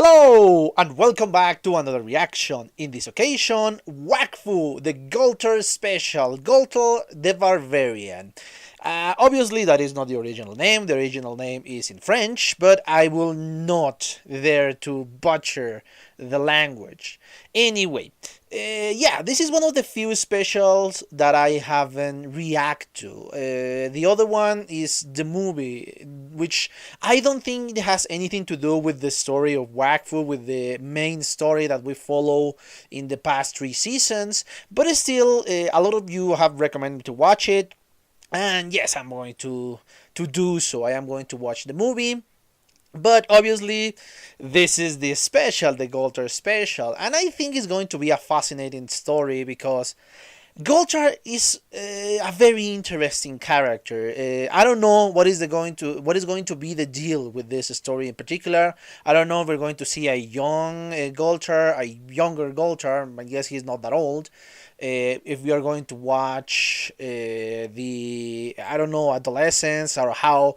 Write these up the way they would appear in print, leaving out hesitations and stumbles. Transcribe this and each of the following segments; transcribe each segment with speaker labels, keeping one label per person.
Speaker 1: Hello and welcome back to another reaction. In this occasion, Wakfu, the Goultard special, Goultard the Barbarian. Obviously that is not the original name. The original name is in French, but I will not dare to butcher the language. Anyway, yeah, this is one of the few specials that I haven't react to. The other one is the movie, which I don't think it has anything to do with the story of Wakfu, with the main story that we follow in the past 3 seasons. But still, a lot of you have recommended to watch it, and yes, I'm going to do so. I am going to watch the movie. But obviously, this is the special, the Goultard special, and I think it's going to be a fascinating story because Goultard is a very interesting character. I don't know what is going to be the deal with this story in particular. I don't know if we're going to see a young Goultard, a younger Goultard. I guess he's not that old. If we are going to watch the, I don't know, adolescence or how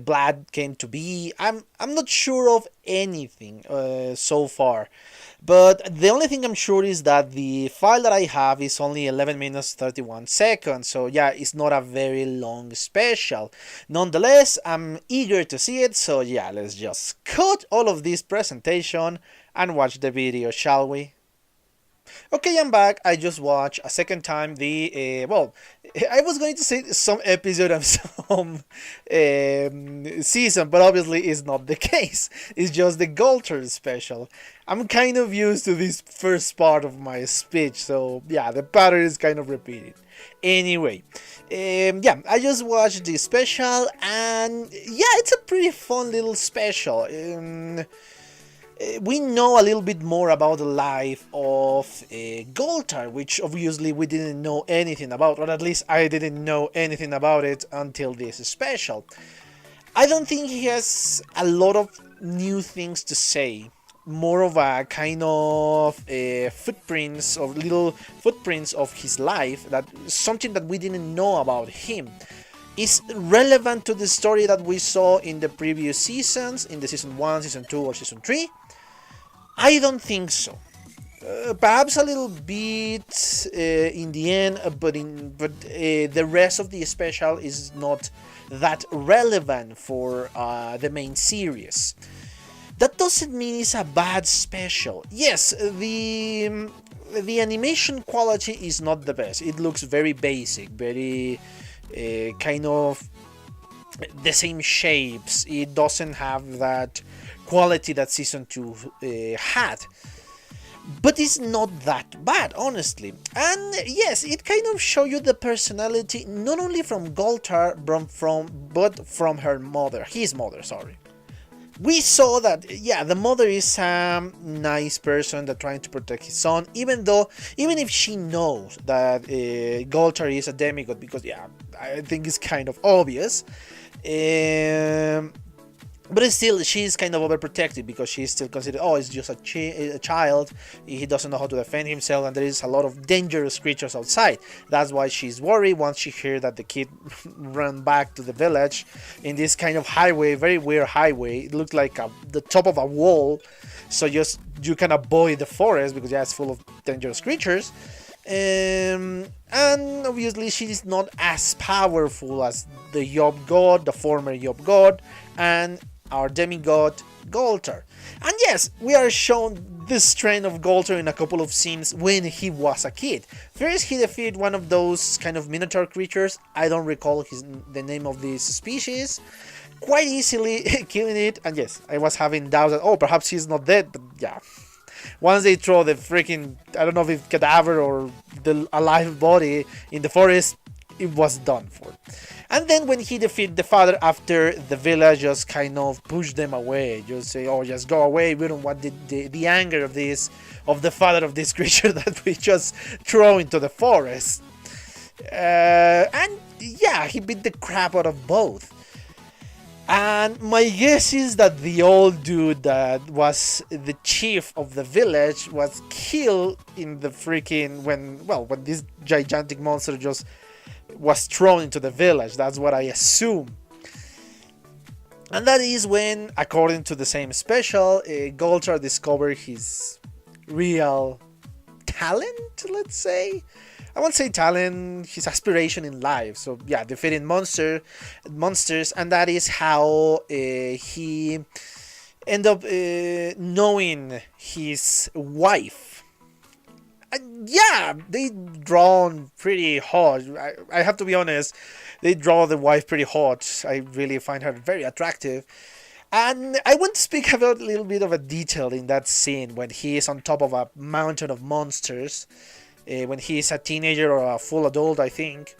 Speaker 1: Blood came to be, I'm not sure of anything so far. But the only thing I'm sure is that the file that I have is only 11 minutes 31 seconds, so yeah, it's not a very long special. Nonetheless, I'm eager to see it, so yeah, let's just cut all of this presentation and watch the video, shall we? Okay, I'm back. I just watched a second time the, well, I was going to say some episode of some season, but obviously it's not the case. It's just the Goultard special. I'm kind of used to this first part of my speech, so yeah, the pattern is kind of repeated. Anyway, yeah, I just watched the special, and yeah, it's a pretty fun little special. We know a little bit more about the life of Goultard, which obviously we didn't know anything about, or at least I didn't know anything about it until this special. I don't think he has a lot of new things to say. More of a kind of footprints, of little footprints of his life, that something that we didn't know about him is relevant to the story that we saw in the previous seasons, in the season 1, season 2, or season 3. I don't think so. Perhaps a little bit in the end, but the rest of the special is not that relevant for the main series. That doesn't mean it's a bad special. Yes, the animation quality is not the best. It looks very basic, very kind of the same shapes. It doesn't have that quality that season 2 had, but it's not that bad, honestly. And yes, it kind of shows you the personality not only from Goultard but from her mother, his mother, sorry. We saw that, yeah, the mother is a nice person that trying to protect his son, even if she knows that Goultard is a demigod, because yeah, I think it's kind of obvious. But still, she's kind of overprotected because she's still considered, oh, it's just a child, he doesn't know how to defend himself, and there is a lot of dangerous creatures outside. That's why she's worried once she hears that the kid ran back to the village in this kind of highway, very weird highway. It looked like the top of a wall, so you can avoid the forest because yeah, it's full of dangerous creatures. And obviously she's not as powerful as the Yob god, the former Yob god, and our demigod Goultard. And yes, we are shown the strength of Goultard in a couple of scenes when he was a kid. First, he defeated one of those kind of minotaur creatures. I don't recall the name of this species. Quite easily killing it. And yes, I was having doubts that, oh, perhaps he's not dead, but yeah. Once they throw the freaking, I don't know if it's cadaver or the alive body in the forest, it was done for. And then when he defeated the father, after the village just kind of pushed them away, just say, oh, just go away, we don't want the anger of the father of this creature that we just throw into the forest. And yeah, he beat the crap out of both. And my guess is that the old dude that was the chief of the village was killed in the freaking, when this gigantic monster just was thrown into the village. That's what I assume. And that is when, according to the same special, Goultard discovered his real talent, let's say. I won't say talent, his aspiration in life. So yeah, defeating monsters, and that is how he end up knowing his wife. Yeah, they drawn pretty hot. I have to be honest, they draw the wife pretty hot. I really find her very attractive. And I want to speak about a little bit of a detail in that scene when he is on top of a mountain of monsters. When he is a teenager or a full adult, I think.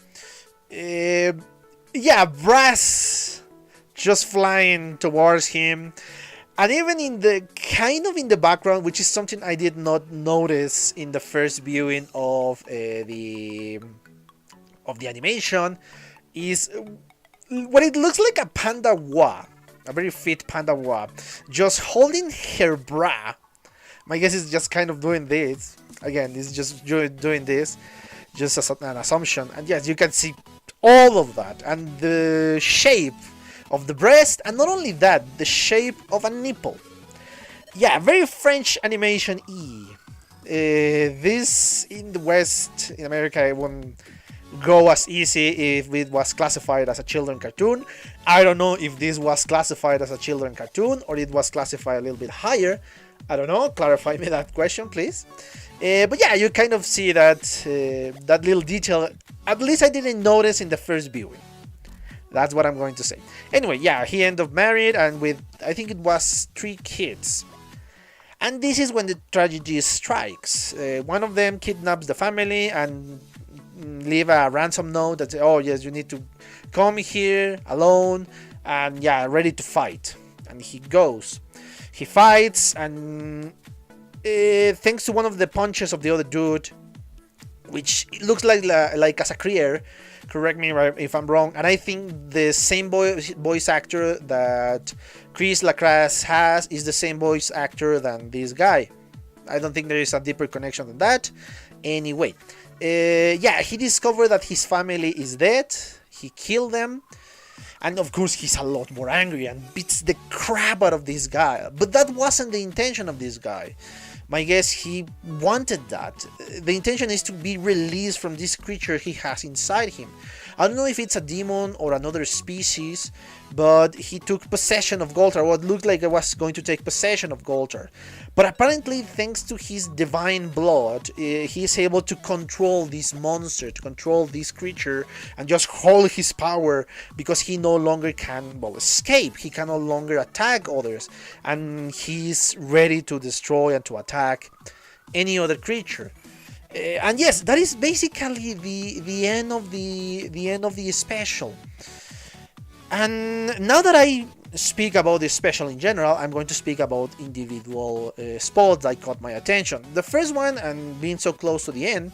Speaker 1: Yeah, brass just flying towards him. And even in the kind of in the background, which is something I did not notice in the first viewing of the animation, is what it looks like a panda wa, a very fit panda wa, just holding her bra. My guess is just kind of doing this. Again, this is just doing this, just as an assumption. And yes, you can see all of that and the shape of the breast, and not only that, the shape of a nipple. Yeah, very French animation this in the West, in America, it wouldn't go as easy if it was classified as a children cartoon. I don't know if this was classified as a children cartoon or it was classified a little bit higher. I don't know. Clarify me that question, please. But yeah, you kind of see that that little detail. At least I didn't notice in the first viewing. That's what I'm going to say. Anyway, yeah, he ended up married and with, I think it was 3 kids. And this is when the tragedy strikes. One of them kidnaps the family and leave a ransom note that says, oh yes, you need to come here alone and yeah, ready to fight. And he goes. He fights and thanks to one of the punches of the other dude, which looks like as a career, correct me if I'm wrong, and I think the same voice actor that Chris Lacrasse has is the same voice actor than this guy. I don't think there is a deeper connection than that. Anyway, yeah, he discovered that his family is dead. He killed them. And of course he's a lot more angry and beats the crap out of this guy. But that wasn't the intention of this guy. My guess, he wanted that. The intention is to be released from this creature he has inside him. I don't know if it's a demon or another species, but he took possession of Goultard. What looked like it was going to take possession of Goultard. But apparently, thanks to his divine blood, he is able to control this monster, to control this creature, and just hold his power because he no longer can, well, escape. He can no longer attack others, and he's ready to destroy and to attack any other creature. And yes, that is basically the end of the special. And now that I speak about this special in general, I'm going to speak about individual spots that caught my attention. The first one, and being so close to the end,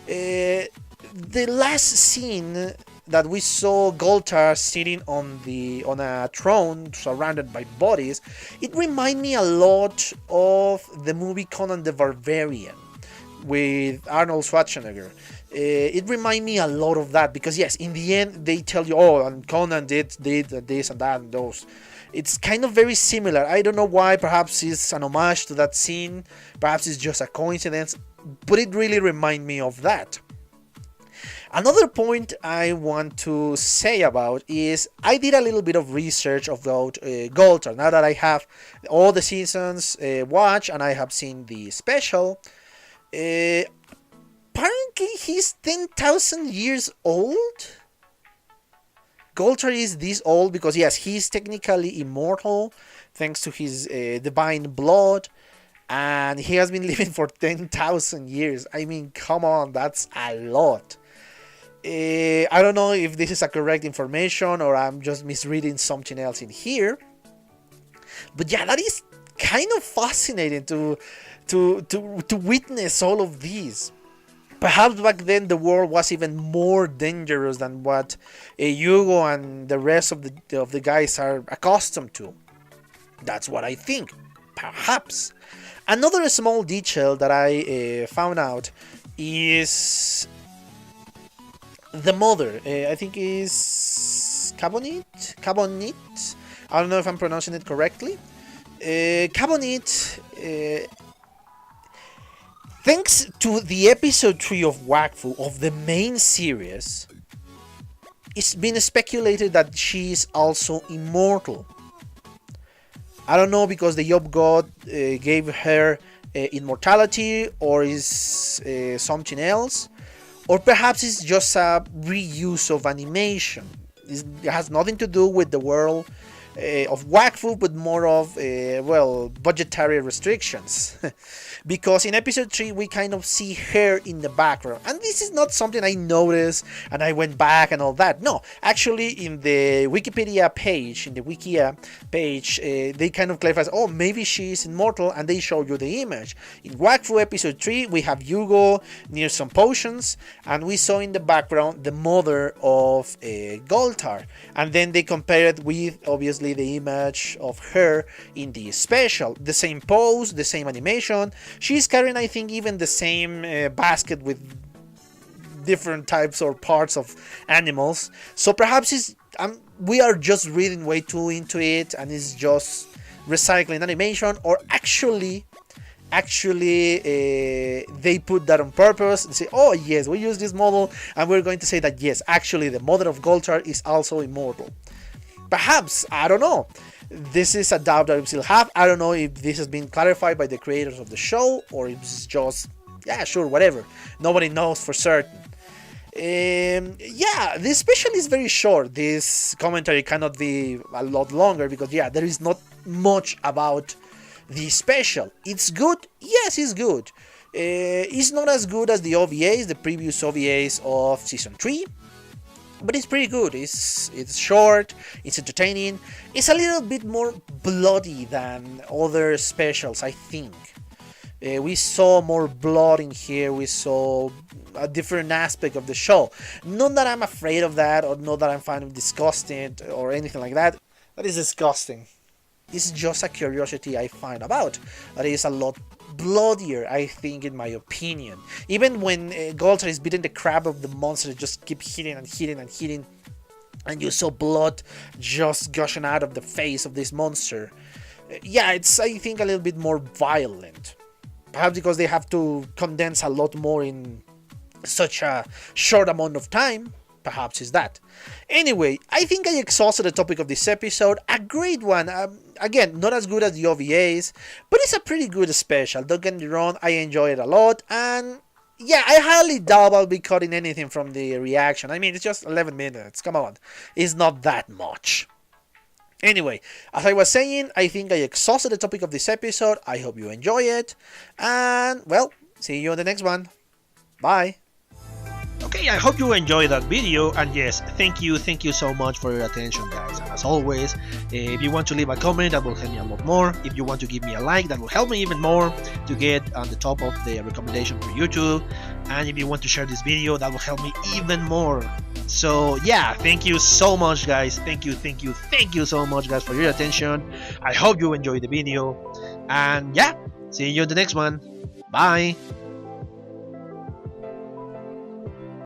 Speaker 1: the last scene that we saw Goultard sitting on a throne surrounded by bodies, it reminded me a lot of the movie Conan the Barbarian with Arnold Schwarzenegger. It reminded me a lot of that because yes, in the end they tell you, oh, and Conan did this and that and those. It's kind of very similar. I don't know why. Perhaps it's an homage to that scene. Perhaps it's just a coincidence. But it really reminded me of that. Another point I want to say about is I did a little bit of research about Goultard. Now that I have all the seasons watched and I have seen the special, apparently he's 10,000 years old. Goultard is this old because yes, he's technically immortal thanks to his divine blood, and he has been living for 10,000 years. I mean, come on, that's a lot. I don't know if this is a correct information or I'm just misreading something else in here. But yeah, that is kind of fascinating to witness all of these. Perhaps back then the world was even more dangerous than what Hugo and the rest of the guys are accustomed to. That's what I think. Perhaps. Another small detail that I found out is the mother. I think is Cabonit. I don't know if I'm pronouncing it correctly. Cabonit, thanks to the episode 3 of Wakfu, of the main series, it's been speculated that she is also immortal. I don't know, because the Yob God gave her immortality, or is something else, or perhaps it's just a reuse of animation. It has nothing to do with the world of Wakfu, but more of, budgetary restrictions. Because in episode 3 we kind of see her in the background, and this is not something I noticed and I went back and all that. No, actually in the Wikipedia page, they kind of clarify, oh, maybe she is immortal, and they show you the image. In Wakfu episode 3 we have Yugo near some potions, and we saw in the background the mother of Goultard, and then they compare it with obviously the image of her in the special. The same pose, the same animation. She's carrying, I think, even the same basket with different types or parts of animals. So perhaps we are just reading way too into it, and it's just recycling animation, or actually they put that on purpose and say, oh yes, we use this model and we're going to say that yes, actually the mother of Goultard is also immortal. Perhaps, I don't know. This is a doubt that we still have. I don't know if this has been clarified by the creators of the show, or if it's just, yeah, sure, whatever. Nobody knows for certain. This special is very short. This commentary cannot be a lot longer, because, yeah, there is not much about the special. It's good? Yes, it's good. It's not as good as the OVAs, the previous OVAs of Season 3. But it's pretty good. It's short, it's entertaining, it's a little bit more bloody than other specials, I think. We saw more blood in here, we saw a different aspect of the show. Not that I'm afraid of that, or not that I'm finding it disgusting, or anything like that. That is disgusting. It's just a curiosity I find about. That is a lot bloodier, I think, in my opinion. Even when Goultard is beating the crap of the monster, just keep hitting and hitting and hitting, and you saw blood just gushing out of the face of this monster. It's, I think, a little bit more violent. Perhaps because they have to condense a lot more in such a short amount of time. Perhaps is that. Anyway, I think I exhausted the topic of this episode. A great one. Again, not as good as the OVAs, but it's a pretty good special. Don't get me wrong, I enjoy it a lot. And yeah, I highly doubt I'll be cutting anything from the reaction. I mean, it's just 11 minutes. Come on. It's not that much. Anyway, as I was saying, I think I exhausted the topic of this episode. I hope you enjoy it. And, well, see you on the next one. Bye. Okay, I hope you enjoyed that video, and yes, thank you so much for your attention, guys. And as always, if you want to leave a comment, that will help me a lot more. If you want to give me a like, that will help me even more to get on the top of the recommendation for YouTube. And if you want to share this video, that will help me even more. So yeah, thank you so much, guys. Thank you so much, guys, for your attention. I hope you enjoyed the video, and yeah, see you in the next one. Bye.